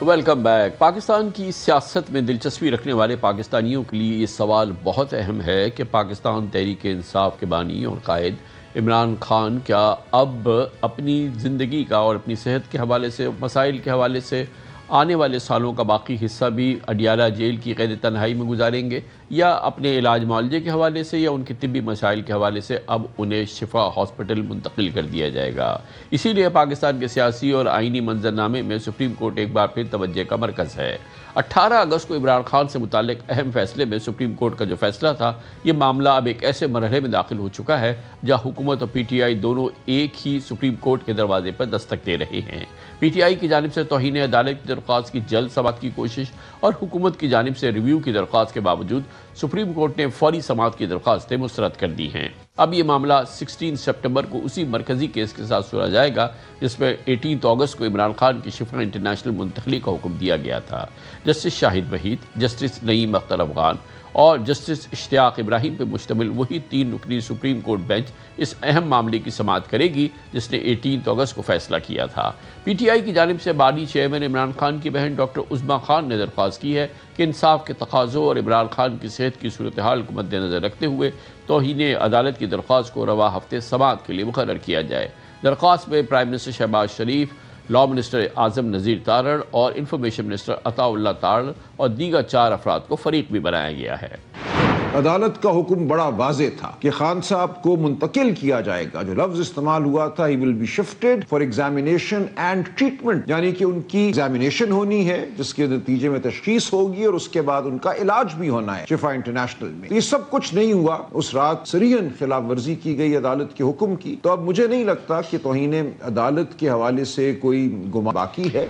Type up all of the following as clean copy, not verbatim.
Welcome back. Pakistan کی سیاست میں دلچسپی رکھنے والے پاکستانیوں کے لیے یہ سوال بہت اہم ہے کہ پاکستان تحریک انصاف کے بانی اور قائد عمران خان کیا اب اپنی زندگی کا اور اپنی صحت کے حوالے سے، مسائل کے حوالے سے آنے والے سالوں کا باقی حصہ بھی اڈیالہ جیل کی قید تنہائی میں گزاریں گے، یا اپنے علاج معالجے کے حوالے سے یا ان کی طبی مسائل کے حوالے سے اب انہیں شفا ہاسپٹل منتقل کر دیا جائے گا۔ اسی لیے پاکستان کے سیاسی اور آئینی منظرنامے میں سپریم کورٹ ایک بار پھر توجہ کا مرکز ہے۔ 18 اگست کو عمران خان سے متعلق اہم فیصلے میں سپریم کورٹ کا جو فیصلہ تھا، یہ معاملہ اب ایک ایسے مرحلے میں داخل ہو چکا ہے جہاں حکومت اور پی ٹی آئی دونوں ایک ہی سپریم کورٹ کے دروازے پر دستک دے رہے ہیں۔ پی ٹی آئی کی جانب سے توہین عدالت کی درخواست کی جلد سماعت کی کوشش اور حکومت کی جانب سے ریویو کی درخواست کے باوجود سپریم کورٹ نے فوری سماعت کی درخواستیں مسترد کر دی ہیں۔ اب یہ معاملہ 16 سپٹمبر کو اسی مرکزی کیس کے ساتھ سنا جائے گا جس میں 18 اگست کو عمران خان کی شفا انٹرنیشنل منتقلی کا حکم دیا گیا تھا۔ جسٹس شاہد وحید، جسٹس نعیم اختر افغان اور جسٹس اشتیاق ابراہیم پر مشتمل وہی 3 رکنی سپریم کورٹ بینچ اس اہم معاملے کی سماعت کرے گی جس نے 18 اگست کو فیصلہ کیا تھا۔ پی ٹی آئی کی جانب سے بانی چیئرمین عمران خان کی بہن ڈاکٹر عظمی خان نے درخواست کی ہے کہ انصاف کے تقاضوں اور عمران خان کی صحت کی صورتحال کو مد نظر رکھتے ہوئے توہین عدالت کی درخواست کو رواں ہفتے سماعت کے لیے مقرر کیا جائے۔ درخواست میں پرائم منسٹر شہباز شریف، لاء منسٹر اعظم نذیر تارڑ اور انفارمیشن منسٹر عطا اللہ تارڑ اور دیگر 4 افراد کو فریق بھی بنایا گیا ہے۔ عدالت کا حکم بڑا واضح تھا کہ خان صاحب کو منتقل کیا جائے گا۔ جو لفظ استعمال ہوا تھا he will be shifted for examination and treatment، یعنی کہ ان کی ایگزامینیشن ہونی ہے جس کے نتیجے میں تشخیص ہوگی اور اس کے بعد ان کا علاج بھی ہونا ہے شفا انٹرنیشنل میں۔ یہ سب کچھ نہیں ہوا، اس رات صریحاً خلاف ورزی کی گئی عدالت کے حکم کی۔ تو اب مجھے نہیں لگتا کہ توہین عدالت کے حوالے سے کوئی گمان باقی ہے۔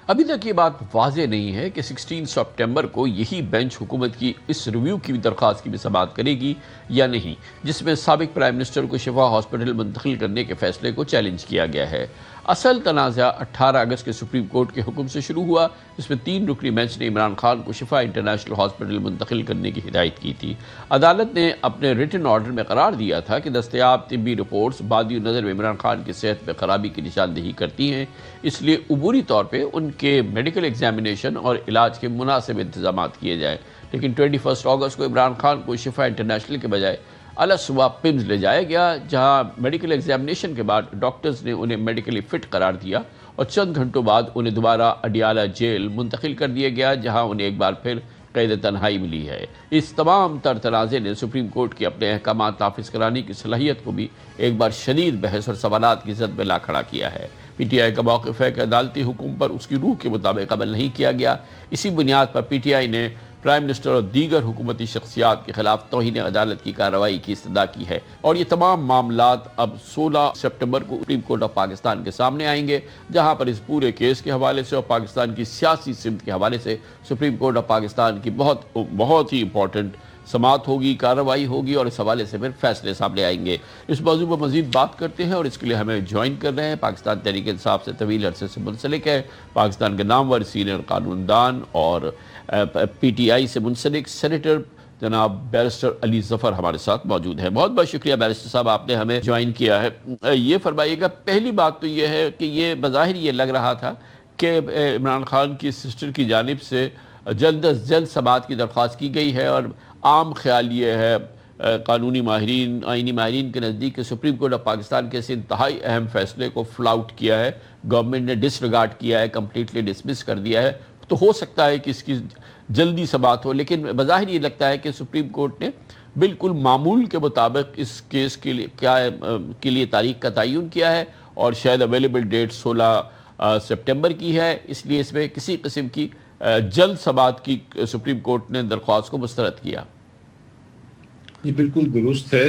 ابھی تک یہ بات واضح نہیں ہے کہ 16 سپٹمبر کو یہی بینچ حکومت کی اس ریویو کی درخواست کی بھی سماعت کرے گی یا نہیں، جس میں سابق پرائم منسٹر کو شفا ہاسپٹل منتقل کرنے کے فیصلے کو چیلنج کیا گیا ہے۔ اصل تنازع 18 اگست کے سپریم کورٹ کے حکم سے شروع ہوا جس میں 3 رکنی بینچ نے عمران خان کو شفا انٹرنیشنل ہاسپٹل منتقل کرنے کی ہدایت کی تھی۔ عدالت نے اپنے ریٹن آرڈر میں قرار دیا تھا کہ دستیاب طبی رپورٹس بادی نظر میں عمران خان کی صحت میں خرابی کی نشاندہی کرتی ہیں، اس لیے عبوری طور پہ ان کے میڈیکل ایگزامینیشن اور علاج کے مناسب انتظامات کیے جائیں۔ لیکن 21 اگست کو عمران خان کو شفا انٹرنیشنل کے بجائے الاسوا پمز لے جایا گیا، جہاں میڈیکل ایگزامینیشن کے بعد ڈاکٹرز نے انہیں میڈیکلی فٹ قرار دیا اور چند گھنٹوں بعد انہیں دوبارہ اڈیالہ جیل منتقل کر دیا گیا جہاں انہیں ایک بار پھر قید تنہائی ملی ہے۔ اس تمام تنازع نے سپریم کورٹ کی اپنے احکامات نافذ کرانے کی صلاحیت کو بھی ایک بار شدید بحث اور سوالات کی زد میں لا کھڑا کیا ہے۔ پی ٹی آئی کا موقف ہے کہ عدالتی حکم پر اس کی روح کے مطابق عمل نہیں کیا گیا۔ اسی بنیاد پر پی ٹی آئی نے پرائم منسٹر اور دیگر حکومتی شخصیات کے خلاف توہین عدالت کی کارروائی کی استدعا کی ہے، اور یہ تمام معاملات اب 16 سپٹمبر کو سپریم کورٹ آف پاکستان کے سامنے آئیں گے، جہاں پر اس پورے کیس کے حوالے سے اور پاکستان کی سیاسی سمت کے حوالے سے سپریم کورٹ آف پاکستان کی بہت ہی امپورٹنٹ سماعت ہوگی، کارروائی ہوگی، اور اس حوالے سے پھر فیصلے سامنے آئیں گے۔ اس موضوع پر مزید بات کرتے ہیں اور اس کے لیے ہمیں جوائن کر رہے ہیں پاکستان تحریک انصاف سے طویل عرصے سے منسلک ہے، پاکستان کے نامور سینئر قانون دان اور پی ٹی آئی سے منسلک سینیٹر جناب بیرسٹر علی ظفر ہمارے ساتھ موجود ہیں۔ بہت بہت شکریہ بیرسٹر صاحب، آپ نے ہمیں جوائن کیا ہے۔ یہ فرمائیے گا، پہلی بات تو یہ ہے کہ یہ بظاہر یہ لگ رہا تھا کہ عمران خان کی سسٹر کی جانب سے جلد از جلد سماعت کی درخواست کی گئی ہے، اور عام خیال یہ ہے قانونی ماہرین، آئینی ماہرین کے نزدیک کہ سپریم کورٹ آف پاکستان کے اس انتہائی اہم فیصلے کو فلاؤٹ کیا ہے، گورنمنٹ نے ڈس ریگارڈ کیا ہے، کمپلیٹلی ڈسمس کر دیا ہے، تو ہو سکتا ہے کہ اس کی جلدی سماعت ہو، لیکن بظاہر یہ لگتا ہے کہ سپریم کورٹ نے بالکل معمول کے مطابق اس کیس کے لیے تاریخ کا تعین کیا ہے، اور شاید اویلیبل ڈیٹ 16 سپٹمبر کی ہے، اس لیے اس میں کسی قسم کی جلد سماعت کی سپریم کورٹ نے درخواست کو مسترد کیا۔ یہ بالکل درست ہے،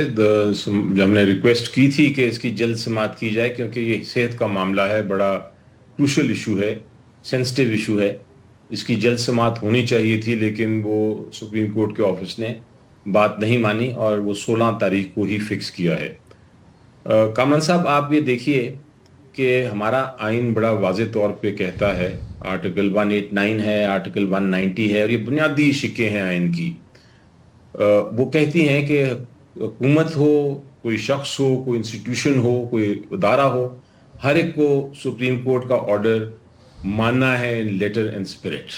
ہم نے ریکویسٹ کی تھی کہ اس کی جلد سماعت کی جائے، کیونکہ یہ صحت کا معاملہ ہے، بڑا کروشل ایشو ہے، سینسٹیو ایشو ہے، اس کی جلد سماعت ہونی چاہیے تھی، لیکن وہ سپریم کورٹ کے آفس نے بات نہیں مانی اور وہ 16 تاریخ کو ہی فکس کیا ہے۔ کامران صاحب، آپ یہ دیکھیے کہ ہمارا آئین بڑا واضح طور پہ کہتا ہے، آرٹیکل 189 ہے، آرٹیکل 190 ہے، اور یہ بنیادی شقیں ہیں آئین کی۔ وہ کہتی ہیں کہ حکومت ہو، کوئی شخص ہو، کوئی انسٹیٹیوشن ہو، کوئی ادارہ ہو، ہر ایک کو سپریم کورٹ کا آرڈر ماننا ہے ان لیٹر اینڈ اسپرٹ.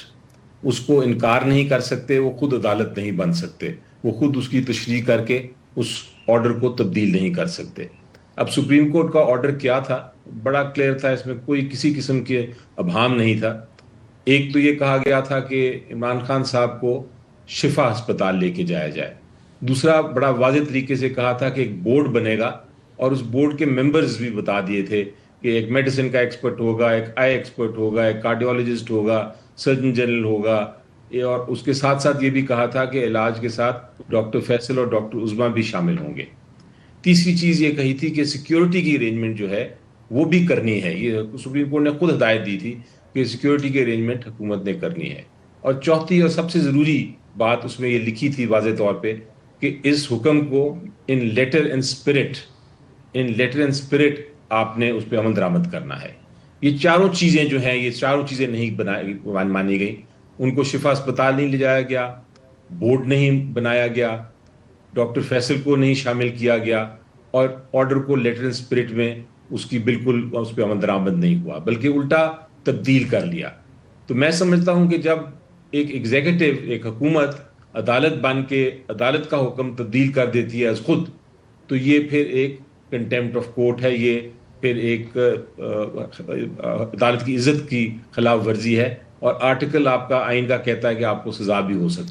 اس کو انکار نہیں کر سکتے, وہ خود عدالت نہیں بن سکتے, وہ خود اس کی تشریح کر کے اس آرڈر کو تبدیل نہیں کر سکتے. اب سپریم کورٹ کا آرڈر کیا تھا, بڑا کلیئر تھا, اس میں کوئی کسی قسم کے ابہام نہیں تھا. ایک تو یہ کہا گیا تھا کہ عمران خان صاحب کو شفا ہسپتال لے کے جایا جائے. دوسرا بڑا واضح طریقے سے کہا تھا کہ ایک بورڈ بنے گا, اور اس بورڈ کے ممبرز بھی بتا دیے تھے کہ ایک میڈیسن کا ایکسپرٹ ہوگا, ایک آئی ایکسپرٹ ہوگا, ایک کارڈیولوجسٹ ہوگا, سرجن جنرل ہوگا, اور اس کے ساتھ ساتھ یہ بھی کہا تھا کہ علاج کے ساتھ ڈاکٹر فیصل اور ڈاکٹر عظما بھی شامل ہوں گے. تیسری چیز یہ کہی تھی کہ سیکیورٹی کی ارینجمنٹ جو ہے وہ بھی کرنی ہے. یہ سپریم کورٹ نے خود ہدایت دی تھی کہ سیکیورٹی کی ارینجمنٹ حکومت نے کرنی ہے. اور چوتھی اور سب سے ضروری بات اس میں یہ لکھی تھی واضح طور پہ کہ اس حکم کو ان لیٹر اینڈ اسپرٹ آپ نے اس پہ عمل درآمد کرنا ہے. یہ چاروں چیزیں جو ہیں, یہ چاروں چیزیں نہیں مانی گئی. ان کو شفا اسپتال نہیں لے جایا گیا, بورڈ نہیں بنایا گیا, ڈاکٹر فیصل کو نہیں شامل کیا گیا, اور آرڈر کو لیٹر اینڈ اسپرٹ میں اس کی بالکل اس پہ عمل درآمد نہیں ہوا, بلکہ الٹا تبدیل کر لیا. تو میں سمجھتا ہوں کہ جب ایک ایگزیکٹو, ایک حکومت عدالت بن کے عدالت کا حکم تبدیل کر دیتی ہے از خود, تو یہ پھر ایک کنٹیمپٹ آف کورٹ ہے, یہ پھر ایک عدالت کی عزت کی خلاف ورزی ہے. اور آرٹیکل آپ کا آئین کا کہتا ہے کہ آپ کو سزا بھی ہو سکتی ہے.